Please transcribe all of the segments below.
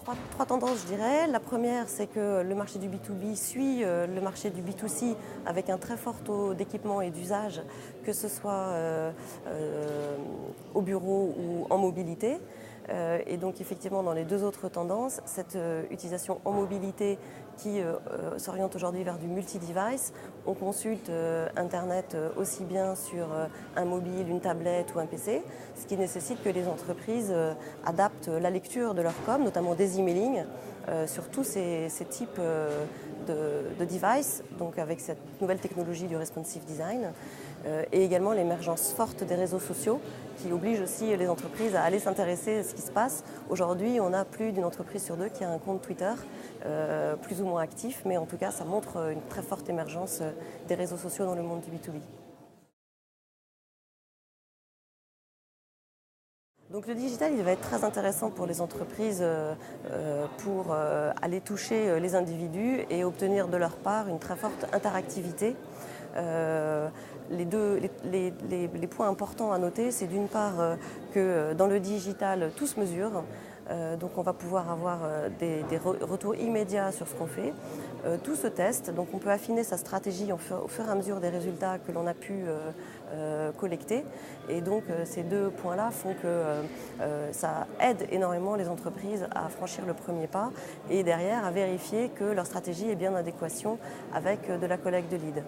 Trois tendances, je dirais. La première, c'est que le marché du B2B suit le marché du B2C avec un très fort taux d'équipement et d'usage, que ce soit au bureau ou en mobilité. Et donc effectivement, dans les deux autres tendances, cette utilisation en mobilité qui s'oriente aujourd'hui vers du multi-device, on consulte Internet aussi bien sur un mobile, une tablette ou un PC, ce qui nécessite que les entreprises adaptent la lecture de leur com, notamment des emailing, sur tous ces types de devices, donc avec cette nouvelle technologie du responsive design, et également l'émergence forte des réseaux sociaux qui oblige aussi les entreprises à aller s'intéresser à ce qui se passe. Aujourd'hui, on a plus d'une entreprise sur deux qui a un compte Twitter, plus ou moins actif, mais en tout cas, ça montre une très forte émergence des réseaux sociaux dans le monde du B2B. Donc le digital, il va être très intéressant pour les entreprises pour aller toucher les individus et obtenir de leur part une très forte interactivité. Les points importants à noter, c'est d'une part que dans le digital, tout se mesure. Donc on va pouvoir avoir des retours immédiats sur ce qu'on fait. Tout se teste, donc on peut affiner sa stratégie au fur et à mesure des résultats que l'on a pu collecter. Et donc ces deux points-là font que ça aide énormément les entreprises à franchir le premier pas et derrière à vérifier que leur stratégie est bien en adéquation avec de la collecte de leads.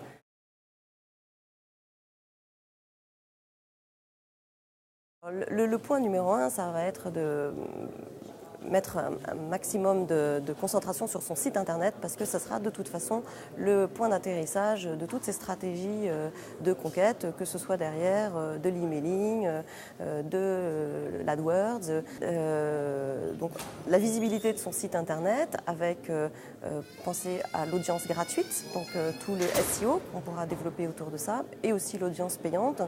Le point numéro un, ça va être de mettre un maximum de concentration sur son site internet parce que ça sera de toute façon le point d'atterrissage de toutes ces stratégies de conquête, que ce soit derrière de l'emailing, de l'AdWords. Donc la visibilité de son site internet avec penser à l'audience gratuite, donc tout le SEO qu'on pourra développer autour de ça, et aussi l'audience payante.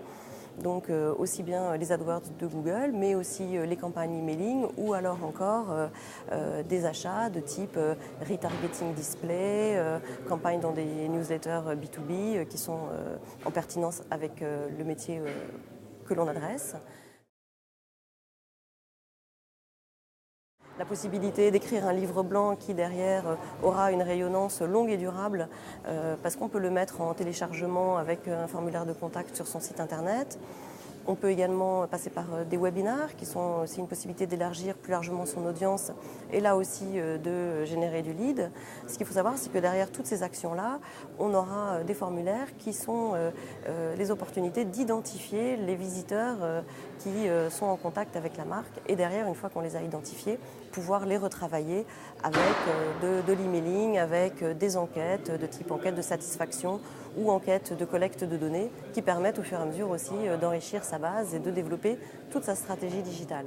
Donc aussi bien les AdWords de Google, mais aussi les campagnes emailing ou alors encore des achats de type retargeting display, campagnes dans des newsletters B2B qui sont en pertinence avec le métier que l'on adresse. La possibilité d'écrire un livre blanc qui derrière aura une rayonnance longue et durable parce qu'on peut le mettre en téléchargement avec un formulaire de contact sur son site internet. On peut également passer par des webinars qui sont aussi une possibilité d'élargir plus largement son audience et là aussi de générer du lead. Ce qu'il faut savoir, c'est que derrière toutes ces actions-là, on aura des formulaires qui sont les opportunités d'identifier les visiteurs qui sont en contact avec la marque et derrière, une fois qu'on les a identifiés, pouvoir les retravailler avec de l'emailing, avec des enquêtes de type enquête de satisfaction ou enquête de collecte de données qui permettent au fur et à mesure aussi d'enrichir sa base et de développer toute sa stratégie digitale.